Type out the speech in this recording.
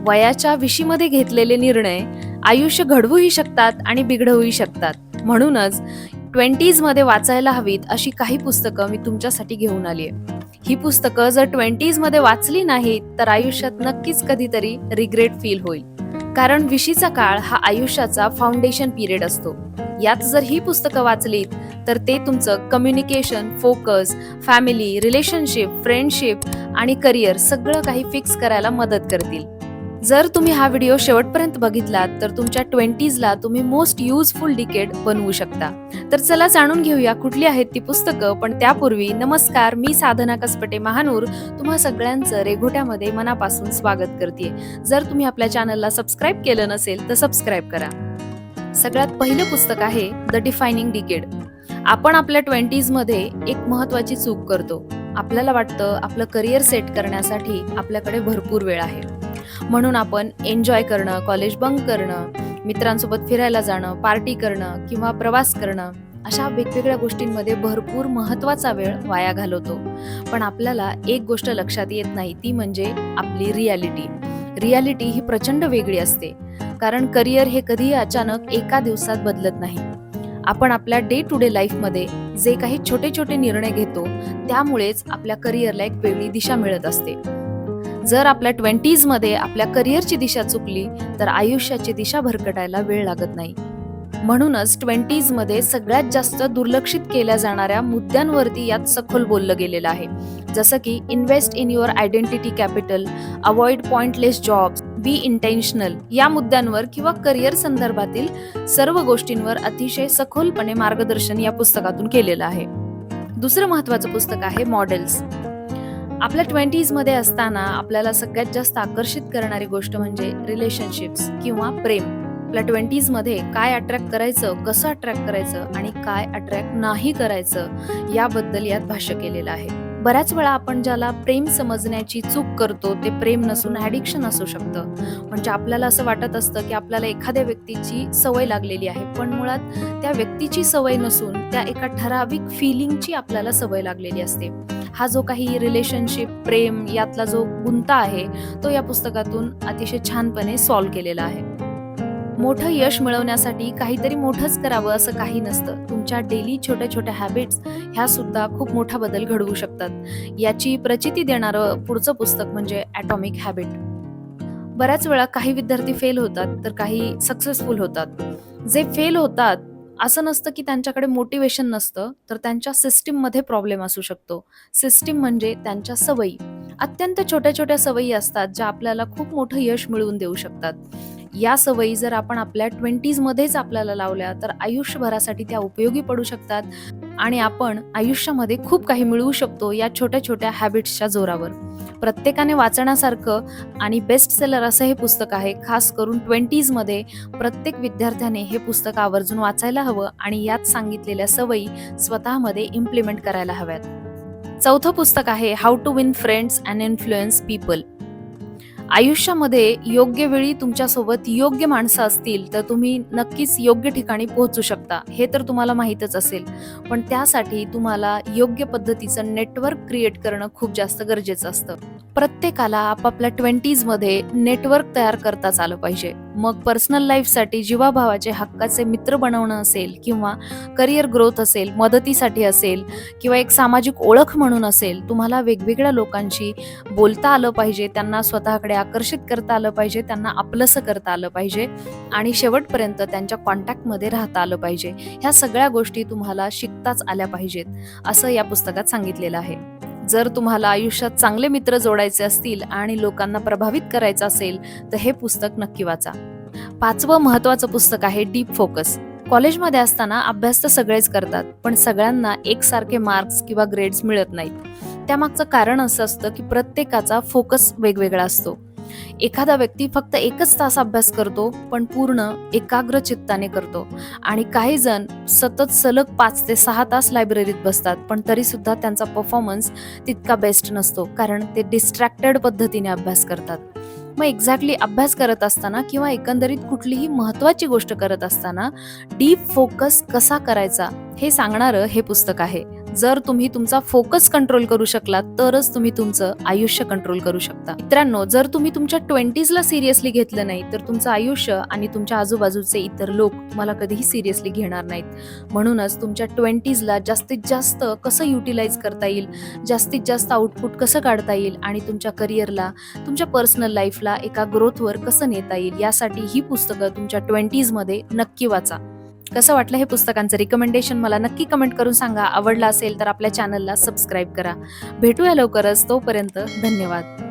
वयाच्या विशीमध्ये घेतलेले निर्णय आयुष्य घडवूही शकतात आणि बिघडवूही शकतात. म्हणूनच 20s मध्ये वाचायला हवीत अशी काही पुस्तकं मी तुमच्यासाठी घेऊन आली आहे. ही पुस्तकं जर 20s मध्ये वाचली नाहीत तर आयुष्यात नक्कीच कधीतरी रिग्रेट फील होईल. कारण विशीचा काळ हा आयुष्याचा फाउंडेशन पिरियड असतो. यात जर ही पुस्तकं वाचलीत तर ते तुमचं communication, focus, family, relationship, friendship आणि करिअर सगळं काही फिक्स करायला मदत करतील. जर तुम्ही हा व्हिडिओ शेवटपर्यंत बघितलात तर तुमच्या 20sला तुम्ही मोस्ट युजफुल डिकेड बनवू शकता. तर चला जाणून घेऊया कुठली आहेत ती पुस्तकं. पण त्यापूर्वी नमस्कार, मी साधना कसपटे महानूर तुम्हा सगळ्यांचं रेघोट्यामध्ये मनापासून स्वागत करते. जर तुम्ही आपल्या चॅनलला सबस्क्राईब केलं नसेल तर सबस्क्राईब करा. सगळ्यात पहिलं पुस्तक आहे द डिफायनिंग डिकेड. आपण आपल्या 20s मध्ये एक महत्वाची चूक करतो. आपल्याला वाटतं आपलं करिअर सेट करण्यासाठी आपल्याकडे भरपूर वेळ आहे, म्हणून आपण एन्जॉय करणं, कॉलेज बंक करणं, मित्रांसोबत फिरायला जाणं, पार्टी करणं किंवा प्रवास करणं अशा वेगवेगळ्या गोष्टींमध्ये भरपूर महत्वाचा वेळ वाया घालवतो. पण आपल्याला एक गोष्ट लक्षात येत नाही, ती म्हणजे आपली रियालिटी ही प्रचंड वेगळी असते. कारण करिअर हे कधीही अचानक एका दिवसात बदलत नाही. आपण आपल्या डे टू डे लाईफमध्ये जे काही छोटे छोटे निर्णय घेतो त्यामुळेच आपल्या करिअरला एक वेगळी दिशा मिळत असते. जर आपल्या 20s मध्ये आपल्या करिअरची दिशा चुकली तर आयुष्याची दिशा भरकटायला वेळ लागत नाही. म्हणूनच 20s मध्ये सगळ्यात जास्त दुर्लक्षित केल्या जाणाऱ्या मुद्द्यांवरती यात सखोल बोललं गेलेलं आहे. जसं की invest in your identity capital, avoid pointless jobs, be intentional या मुद्द्यांवर किंवा करिअर संदर्भातील सर्व गोष्टींवर अतिशय सखोलपणे मार्गदर्शन या पुस्तकातून केलेलं आहे. दुसरं महत्वाचं पुस्तक आहे मॉडेल्स. आपल्या 20s मध्ये असताना आपल्याला सगळ्यात जास्त आकर्षित करणारी गोष्ट म्हणजे रिलेशनशिप्स किंवा प्रेम. आपल्या 20s मध्ये काय अट्रॅक्ट करायचं, कसं अट्रॅक्ट करायचं आणि काय अट्रॅक्ट नाही करायचं याबद्दल यात भाष्य केलेलं आहे. बऱ्याच वेळा आपण ज्याला प्रेम समजण्याची चूक करतो ते प्रेम नसून ॲडिक्शन असू शकतं. म्हणजे आपल्याला असं वाटत असतं की आपल्याला एखाद्या व्यक्तीची सवय लागलेली आहे, पण मुळात त्या व्यक्तीची सवय नसून त्या एका ठराविक फिलिंगची आपल्याला सवय लागलेली असते. हा जो काही रिलेशनशिप, प्रेम यातला जो गुंता आहे तो या पुस्तकातून अतिशय छानपणे सॉल्व्ह केलेला आहे. मोठं यश मिळवण्यासाठी काहीतरी मोठंच करावं असं काही नसतं. तुमच्या डेली छोट्या छोट्या हॅबिट्स ह्या सुद्धा खूप मोठा बदल घडवू शकतात. याची प्रचिती देणारं पुढचं पुस्तक म्हणजे ॲटॉमिक हॅबिट. बऱ्याच वेळा काही विद्यार्थी फेल होतात तर काही सक्सेसफुल होतात. जे फेल होतात असं नसतं की त्यांच्याकडे मोटिवेशन नसतं, तर त्यांच्या सिस्टीममध्ये प्रॉब्लेम असू शकतो. सिस्टीम म्हणजे त्यांच्या सवयी. अत्यंत छोट्या छोट्या सवयी असतात ज्या आपल्याला खूप मोठं यश मिळवून देऊ शकतात. या सवयी जर आपण आपल्या 20s मध्येच आपल्याला लावल्या तर आयुष्यभरासाठी त्या उपयोगी पडू शकतात आणि आपण आयुष्यामध्ये खूप काही मिळवू शकतो या छोट्या छोट्या हॅबिट्सच्या जोरावर. प्रत्येकाने वाचण्यासारखं आणि बेस्ट सेलर असं हे पुस्तक आहे. खास करून 20s मध्ये प्रत्येक विद्यार्थ्याने हे पुस्तक आवर्जून वाचायला हवं आणि यात सांगितलेल्या सवयी स्वतःमध्ये इम्प्लिमेंट करायला हव्यात. चौथं पुस्तक आहे how to win friends and influence people. आयुष्यामध्ये योग्य वेळी तुमच्यासोबत योग्य माणसं असतील तर तुम्ही नक्कीच योग्य ठिकाणी पोहोचू शकता, हे तर तुम्हाला माहीतच असेल. पण त्यासाठी तुम्हाला योग्य पद्धतीचं नेटवर्क क्रिएट करणं खूप जास्त गरजेचं असतं. प्रत्येकाला आपापल्या 20s मध्ये नेटवर्क तयार करताच आलं पाहिजे. मग पर्सनल लाईफसाठी जीवाभावाचे हक्काचे मित्र बनवणं असेल किंवा करिअर ग्रोथ असेल, मदतीसाठी असेल किंवा एक सामाजिक ओळख म्हणून असेल, तुम्हाला वेगवेगळ्या लोकांशी बोलता आलं पाहिजे, त्यांना स्वतःकडे आकर्षित करता आलं पाहिजे, त्यांना आपलंसं करता आलं पाहिजे आणि शेवटपर्यंत त्यांच्या कॉन्टॅक्टमध्ये राहता आलं पाहिजे. ह्या सगळ्या गोष्टी तुम्हाला शिकताच आल्या पाहिजेत असं या पुस्तकात सांगितलेलं आहे. जर तुम्हाला आयुष्यात चांगले मित्र जोडायचे असतील आणि लोकांना प्रभावित करायचं असेल तर हे पुस्तक नक्की वाचा. पाचवं महत्वाचं पुस्तक आहे डीप फोकस. कॉलेजमध्ये असताना अभ्यास तर सगळेच करतात, पण सगळ्यांना एकसारखे मार्क्स किंवा ग्रेड्स मिळत नाहीत. त्यामागचं कारण असं असतं की प्रत्येकाचा फोकस वेगवेगळा असतो. एखादा व्यक्ती फक्त 1 तास अभ्यास करतो पण पूर्ण एकाग्र चित्ताने करतो आणि काही जण सतत सलग 5 ते 6 तास लायब्ररीत बसतात, पण तरी सुद्धा त्यांचा परफॉर्मन्स तितका बेस्ट नसतो, कारण ते डिस्ट्रॅक्टेड पद्धतीने अभ्यास करतात. मग एक्झॅक्टली अभ्यास करत असताना किंवा एकंदरीत कुठलीही महत्वाची गोष्ट करत असताना डीप फोकस कसा करायचा हे सांगणारं हे पुस्तक आहे. जर तुम्ही तुमचा फोकस कंट्रोल करू शकलात तरच तुम्ही तुमचं आयुष्य कंट्रोल करू शकता. मित्रांनो, जर तुम्ही तुमच्या 20sला सिरियसली घेतलं नाही तर तुमचं आयुष्य आणि तुमच्या आजूबाजूचे इतर लोक तुम्हाला कधीही सिरियसली घेणार नाहीत. म्हणूनच तुमच्या 20sला जास्तीत जास्त कसं युटिलाइज करता येईल, जास्तीत जास्त आउटपुट कसं काढता येईल आणि तुमच्या करिअरला, तुमच्या पर्सनल लाईफला एका ग्रोथवर कसं नेता येईल, यासाठी ही पुस्तकं तुमच्या 20sमध्ये नक्की वाचा. कसं वाटलं हे पुस्तकांचं रिकमेंडेशन मला नक्की कमेंट करून सांगा. आवडलं असेल तर आपल्या चॅनलला सबस्क्राईब करा. भेटूया लवकरच. तोपर्यंत धन्यवाद.